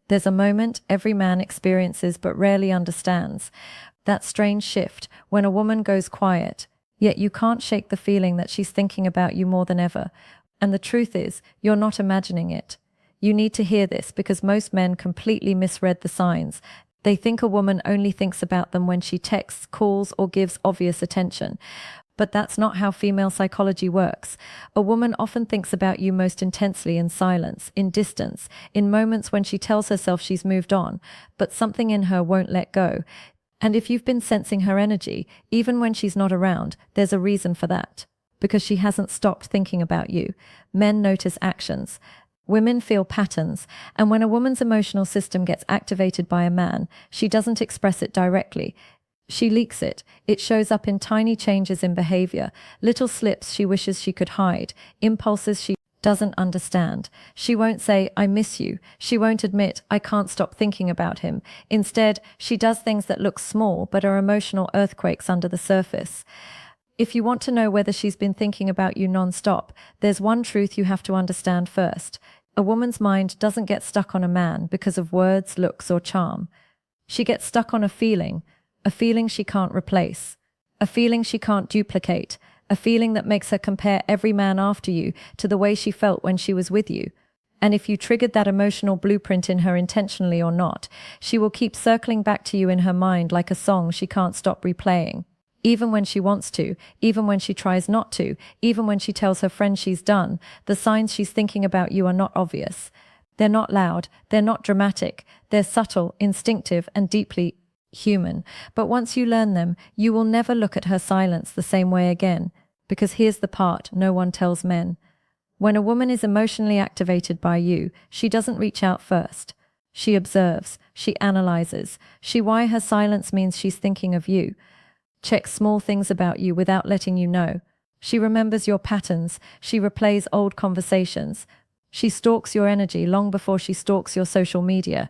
There's a moment every man experiences but rarely understands. That strange shift when a woman goes quiet, yet you can't shake the feeling that she's thinking about you more than ever. And the truth is, you're not imagining it. You need to hear this because most men completely misread the signs. They think a woman only thinks about them when she texts, calls, or gives obvious attention. But that's not how female psychology works. A woman often thinks about you most intensely in silence, in distance, in moments when she tells herself she's moved on, but something in her won't let go. And if you've been sensing her energy, even when she's not around, there's a reason for that. Because she hasn't stopped thinking about you. Men notice actions. Women feel patterns, and when a woman's emotional system gets activated by a man, she doesn't express it directly. She leaks it. It shows up in tiny changes in behavior, little slips she wishes she could hide, impulses she doesn't understand. She won't say, "I miss you." She won't admit, "I can't stop thinking about him." Instead, she does things that look small but are emotional earthquakes under the surface. If you want to know whether she's been thinking about you non-stop, there's one truth you have to understand first. A woman's mind doesn't get stuck on a man because of words, looks, or charm. She gets stuck on a feeling she can't replace, a feeling she can't duplicate, a feeling that makes her compare every man after you to the way she felt when she was with you. And if you triggered that emotional blueprint in her intentionally or not, she will keep circling back to you in her mind like a song she can't stop replaying. Even when she wants to, even when she tries not to, even when she tells her friends she's done, the signs she's thinking about you are not obvious. They're not loud, they're not dramatic, they're subtle, instinctive, and deeply human. But once you learn them, you will never look at her silence the same way again. Because here's the part no one tells men. When a woman is emotionally activated by you, she doesn't reach out first. She observes, she analyzes, why her silence means she's thinking of you. Checks small things about you without letting you know. She remembers your patterns, she replays old conversations. She stalks your energy long before she stalks your social media.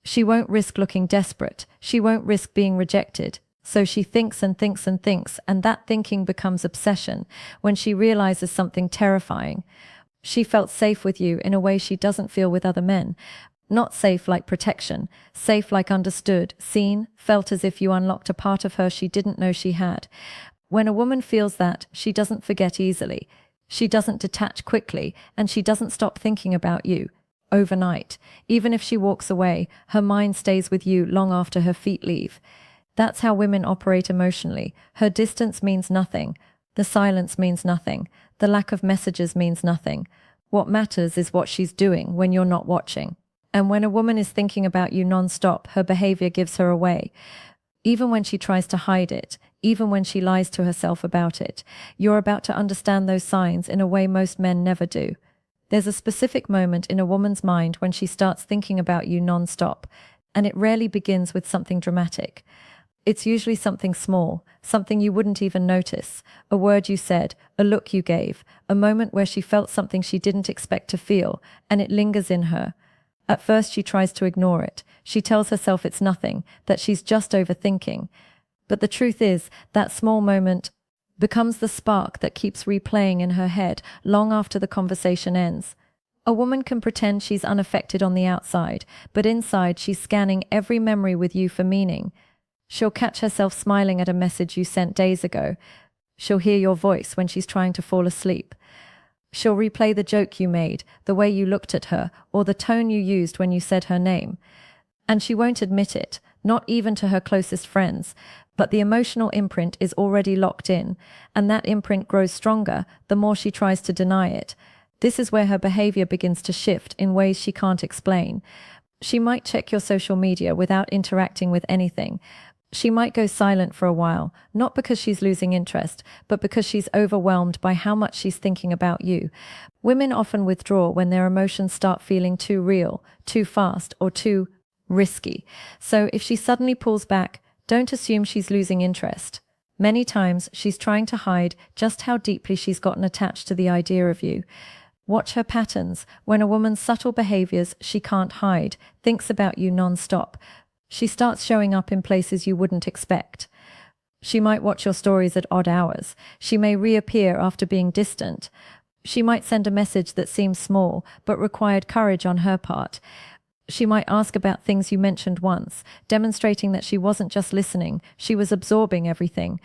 She won't risk looking desperate. She won't risk being rejected. So she thinks and thinks and thinks, and that thinking becomes obsession when she realizes something terrifying. She felt safe with you in a way she doesn't feel with other men. Not safe like protection, safe like understood, seen, felt as if you unlocked a part of her she didn't know she had. When a woman feels that, she doesn't forget easily. She doesn't detach quickly, and she doesn't stop thinking about you. Overnight. Even if she walks away, her mind stays with you long after her feet leave. That's how women operate emotionally. Her distance means nothing. The silence means nothing. The lack of messages means nothing. What matters is what she's doing when you're not watching. And when a woman is thinking about you non-stop, her behavior gives her away. Even when she tries to hide it, even when she lies to herself about it, you're about to understand those signs in a way most men never do. There's a specific moment in a woman's mind when she starts thinking about you non-stop, and it rarely begins with something dramatic. It's usually something small, something you wouldn't even notice, a word you said, a look you gave, a moment where she felt something she didn't expect to feel, and it lingers in her. At first she tries to ignore it. She tells herself it's nothing, that she's just overthinking. But the truth is, that small moment becomes the spark that keeps replaying in her head long after the conversation ends. A woman can pretend she's unaffected on the outside, but inside she's scanning every memory with you for meaning. She'll catch herself smiling at a message you sent days ago. She'll hear your voice when she's trying to fall asleep. She'll replay the joke you made, the way you looked at her, or the tone you used when you said her name. And she won't admit it, not even to her closest friends. But the emotional imprint is already locked in, and that imprint grows stronger the more she tries to deny it. This is where her behavior begins to shift in ways she can't explain. She might check your social media without interacting with anything. She might go silent for a while, not because she's losing interest, but because she's overwhelmed by how much she's thinking about you. Women often withdraw when their emotions start feeling too real, too fast, or too risky. So if she suddenly pulls back, don't assume she's losing interest. Many times she's trying to hide just how deeply she's gotten attached to the idea of you. Watch her patterns. When a woman's subtle behaviors she can't hide, thinks about you non-stop, she starts showing up in places you wouldn't expect. She might watch your stories at odd hours. She may reappear after being distant. She might send a message that seems small but required courage on her part. She might ask about things you mentioned once, demonstrating that she wasn't just listening, she was absorbing everything.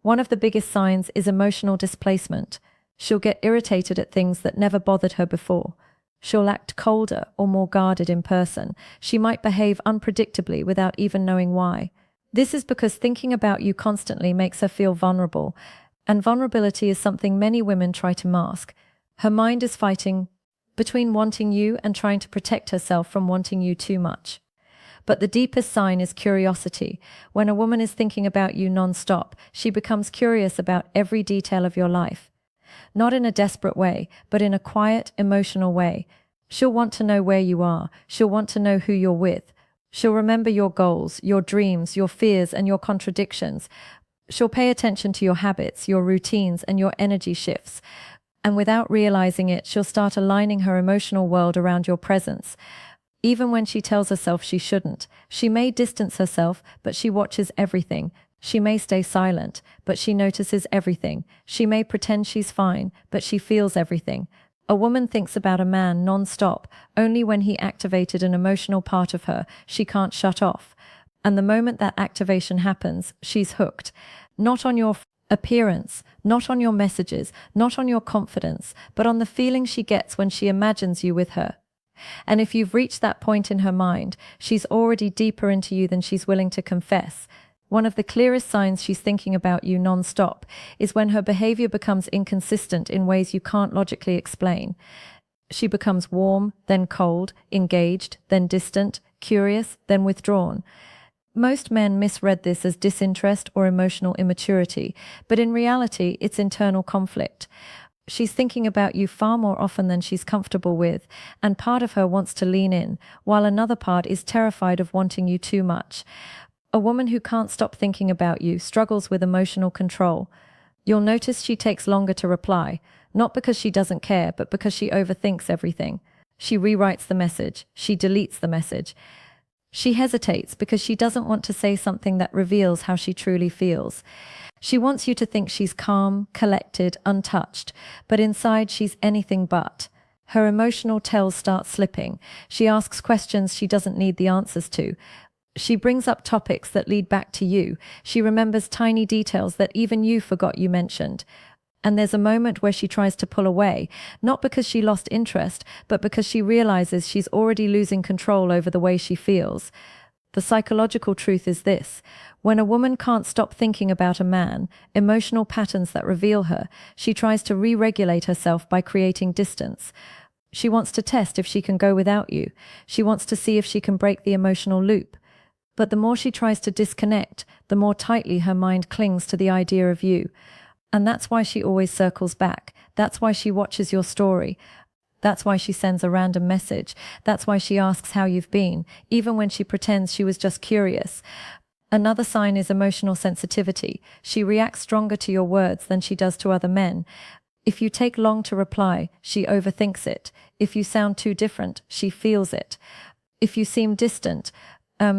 One of the biggest signs is emotional displacement. She'll get irritated at things that never bothered her before. She'll act colder or more guarded in person. She might behave unpredictably without even knowing why. This is because thinking about you constantly makes her feel vulnerable, and vulnerability is something many women try to mask. Her mind is fighting between wanting you and trying to protect herself from wanting you too much. But the deepest sign is curiosity. When a woman is thinking about you non-stop, she becomes curious about every detail of your life. Not in a desperate way, but in a quiet, emotional way. She'll want to know where you are. She'll want to know who you're with. She'll remember your goals, your dreams, your fears, and your contradictions. She'll pay attention to your habits, your routines, and your energy shifts. And without realizing it, she'll start aligning her emotional world around your presence. Even when she tells herself she shouldn't, she may distance herself, but she watches everything. She may stay silent, but she notices everything. She may pretend she's fine, but she feels everything. A woman thinks about a man non-stop, only when he activated an emotional part of her she can't shut off. And the moment that activation happens, she's hooked. Not on your appearance, not on your messages, not on your confidence, but on the feeling she gets when she imagines you with her. And if you've reached that point in her mind, she's already deeper into you than she's willing to confess. One of the clearest signs she's thinking about you non-stop is when her behavior becomes inconsistent in ways you can't logically explain. She becomes warm, then cold, engaged, then distant, curious, then withdrawn. Most men misread this as disinterest or emotional immaturity, but in reality, it's internal conflict. She's thinking about you far more often than she's comfortable with, and part of her wants to lean in, while another part is terrified of wanting you too much. A woman who can't stop thinking about you struggles with emotional control. You'll notice she takes longer to reply, not because she doesn't care, but because she overthinks everything. She rewrites the message. She deletes the message. She hesitates because she doesn't want to say something that reveals how she truly feels. She wants you to think she's calm, collected, untouched, but inside she's anything but. Her emotional tells start slipping. She asks questions she doesn't need the answers to. She brings up topics that lead back to you. She remembers tiny details that even you forgot you mentioned. And there's a moment where she tries to pull away, not because she lost interest, but because she realizes she's already losing control over the way she feels. The psychological truth is this: when a woman can't stop thinking about a man, emotional patterns that reveal her, she tries to re-regulate herself by creating distance. She wants to test if she can go without you. She wants to see if she can break the emotional loop. But the more she tries to disconnect, the more tightly her mind clings to the idea of you. And that's why she always circles back. That's why she watches your story. That's why she sends a random message. That's why she asks how you've been, even when she pretends she was just curious. Another sign is emotional sensitivity. She reacts stronger to your words than she does to other men. If you take long to reply, she overthinks it. If you sound too different, she feels it. If you seem distant,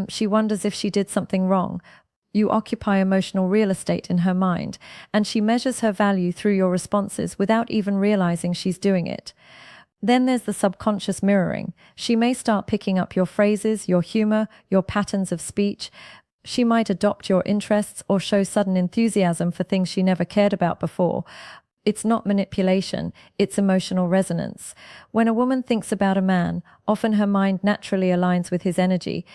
she wonders if she did something wrong. You occupy emotional real estate in her mind, and she measures her value through your responses without even realizing she's doing it. Then there's the subconscious mirroring. She may start picking up your phrases, your humor, your patterns of speech. She might adopt your interests or show sudden enthusiasm for things she never cared about before. It's not manipulation, it's emotional resonance. When a woman thinks about a man, often her mind naturally aligns with his energy.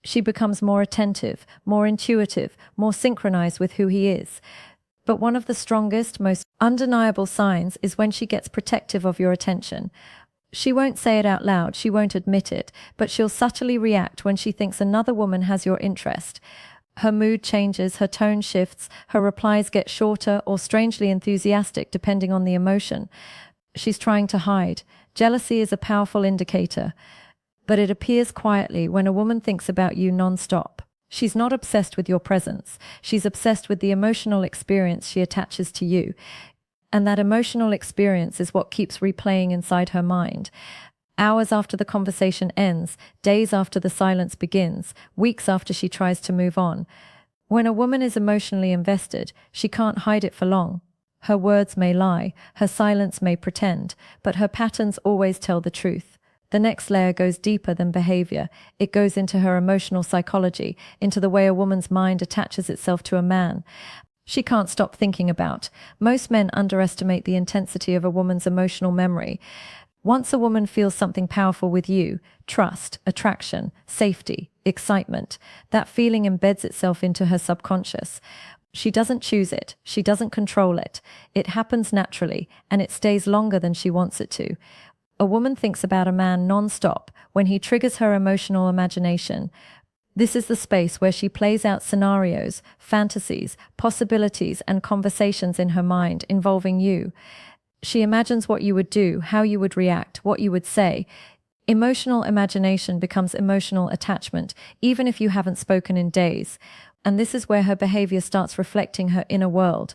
She becomes more attentive, more intuitive, more synchronized with who he is. But one of the strongest, most undeniable signs is when she gets protective of your attention. She won't say it out loud, she won't admit it, but she'll subtly react when she thinks another woman has your interest. Her mood changes, her tone shifts, her replies get shorter or strangely enthusiastic depending on the emotion. She's trying to hide. Jealousy is a powerful indicator. But it appears quietly when a woman thinks about you non-stop. She's not obsessed with your presence. She's obsessed with the emotional experience she attaches to you. And that emotional experience is what keeps replaying inside her mind. Hours after the conversation ends, days after the silence begins, weeks after she tries to move on. When a woman is emotionally invested, she can't hide it for long. Her words may lie, her silence may pretend, but her patterns always tell the truth. The next layer goes deeper than behavior. It goes into her emotional psychology, into the way a woman's mind attaches itself to a man she can't stop thinking about. Most men underestimate the intensity of a woman's emotional memory. Once a woman feels something powerful with you, trust, attraction, safety, excitement, that feeling embeds itself into her subconscious. She doesn't choose it. She doesn't control it. It happens naturally, and it stays longer than she wants it to. A woman thinks about a man non-stop when he triggers her emotional imagination. This is the space where she plays out scenarios, fantasies, possibilities, and conversations in her mind involving you. She imagines what you would do, how you would react, what you would say. Emotional imagination becomes emotional attachment, even if you haven't spoken in days. And this is where her behavior starts reflecting her inner world.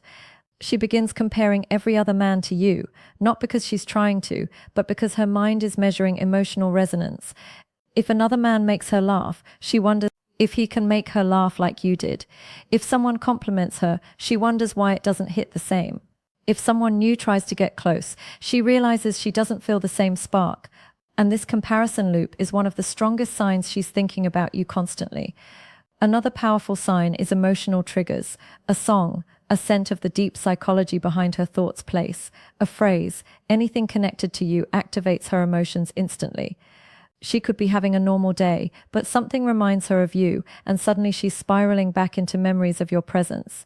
She begins comparing every other man to you, not because she's trying to, but because her mind is measuring emotional resonance. If another man makes her laugh, she wonders if he can make her laugh like you did. If someone compliments her, she wonders why it doesn't hit the same. If someone new tries to get close, she realizes she doesn't feel the same spark. And this comparison loop is one of the strongest signs she's thinking about you constantly. Another powerful sign is emotional triggers. A song, a scent of the deep psychology behind her thoughts place, a phrase, anything connected to you activates her emotions instantly. She could be having a normal day, but something reminds her of you, and suddenly she's spiraling back into memories of your presence.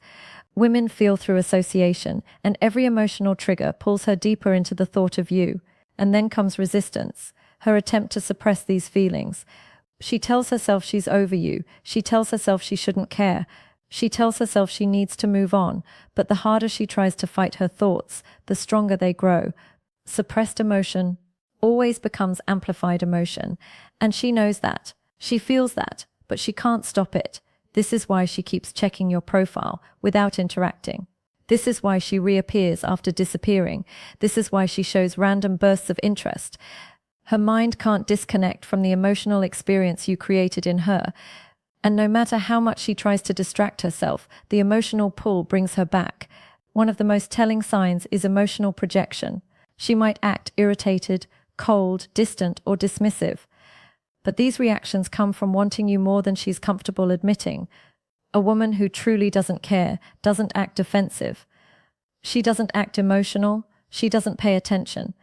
Women feel through association, and every emotional trigger pulls her deeper into the thought of you. And then comes resistance, her attempt to suppress these feelings. She tells herself she's over you. She tells herself she shouldn't care. She tells herself she needs to move on, but the harder she tries to fight her thoughts, the stronger they grow. Suppressed emotion always becomes amplified emotion, and she knows that. She feels that, but she can't stop it. This is why she keeps checking your profile without interacting. This is why she reappears after disappearing. This is why she shows random bursts of interest. Her mind can't disconnect from the emotional experience you created in her, and no matter how much she tries to distract herself, the emotional pull brings her back. One of the most telling signs is emotional projection. She might act irritated, cold, distant, or dismissive. But these reactions come from wanting you more than she's comfortable admitting. A woman who truly doesn't care doesn't act defensive. She doesn't act emotional. She doesn't pay attention.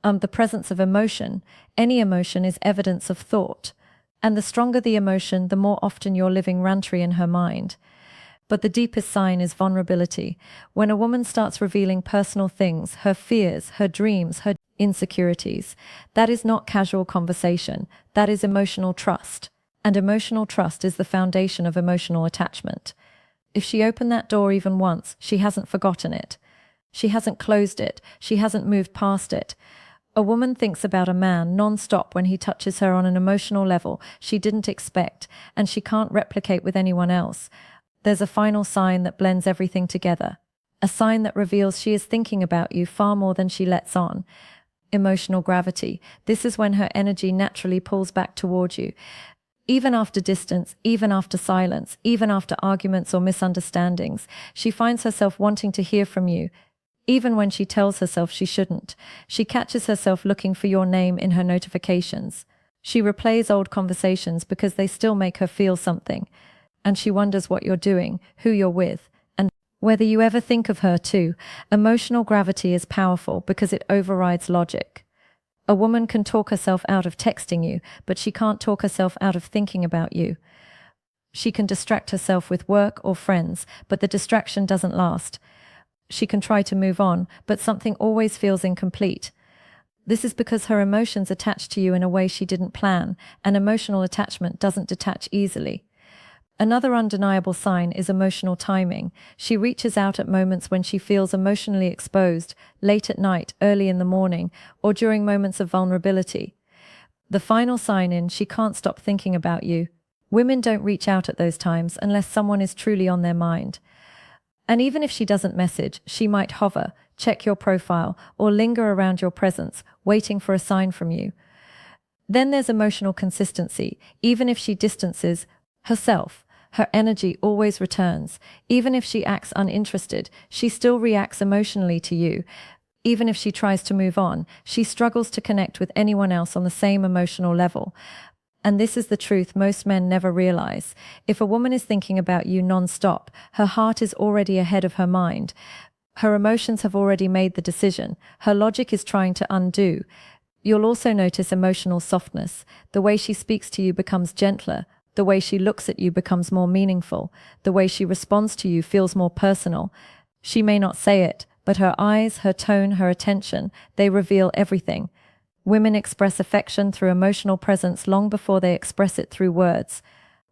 The presence of emotion, any emotion, is evidence of thought. And the stronger the emotion, the more often you're living rantery in her mind. But the deepest sign is vulnerability. When a woman starts revealing personal things, her fears, her dreams, her insecurities, that is not casual conversation. That is emotional trust. And emotional trust is the foundation of emotional attachment. If she opened that door even once, she hasn't forgotten it. She hasn't closed it. She hasn't moved past it. A woman thinks about a man non-stop when he touches her on an emotional level she didn't expect, and she can't replicate with anyone else. There's a final sign that blends everything together. A sign that reveals she is thinking about you far more than she lets on. Emotional gravity. This is when her energy naturally pulls back toward you. Even after distance, even after silence, even after arguments or misunderstandings, she finds herself wanting to hear from you. Even when she tells herself she shouldn't, she catches herself looking for your name in her notifications. She replays old conversations because they still make her feel something. And she wonders what you're doing, who you're with, and whether you ever think of her too. Emotional gravity is powerful because it overrides logic. A woman can talk herself out of texting you, but she can't talk herself out of thinking about you. She can distract herself with work or friends, but the distraction doesn't last. She can try to move on, but something always feels incomplete. This is because her emotions attach to you in a way she didn't plan, and emotional attachment doesn't detach easily. Another undeniable sign is emotional timing. She reaches out at moments when she feels emotionally exposed, late at night, early in the morning, or during moments of vulnerability. The final sign is she can't stop thinking about you. Women don't reach out at those times unless someone is truly on their mind. And even if she doesn't message, she might hover, check your profile, or linger around your presence, waiting for a sign from you. Then there's emotional consistency. Even if she distances herself, her energy always returns. Even if she acts uninterested, she still reacts emotionally to you. Even if she tries to move on, she struggles to connect with anyone else on the same emotional level. And this is the truth most men never realize. If a woman is thinking about you non-stop, her heart is already ahead of her mind. Her emotions have already made the decision. Her logic is trying to undo. You'll also notice emotional softness. The way she speaks to you becomes gentler. The way she looks at you becomes more meaningful. The way she responds to you feels more personal. She may not say it, but her eyes, her tone, her attention, they reveal everything. Women express affection through emotional presence long before they express it through words.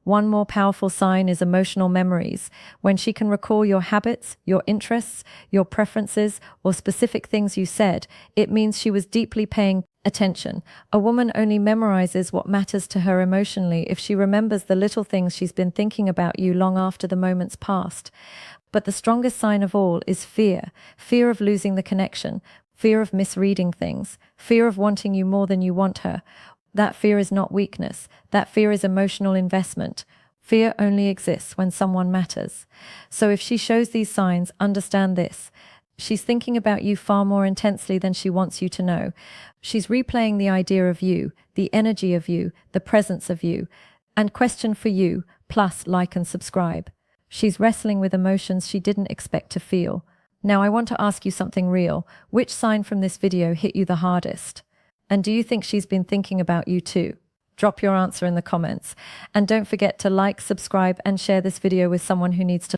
One more powerful sign is emotional memories. When she can recall your habits, your interests, your preferences, or specific things you said, it means she was deeply paying attention. A woman only memorizes what matters to her emotionally if she remembers the little things she's been thinking about you long after the moment's passed. But the strongest sign of all is fear. Fear of losing the connection, fear of misreading things, fear of wanting you more than you want her. That fear is not weakness. That fear is emotional investment. Fear only exists when someone matters. So if she shows these signs, understand this. She's thinking about you far more intensely than she wants you to know. She's replaying the idea of you, the energy of you, the presence of you. And question for you, plus like and subscribe. She's wrestling with emotions she didn't expect to feel. Now I want to ask you something real. Which sign from this video hit you the hardest? And do you think she's been thinking about you too? Drop your answer in the comments. And don't forget to like, subscribe, and share this video with someone who needs to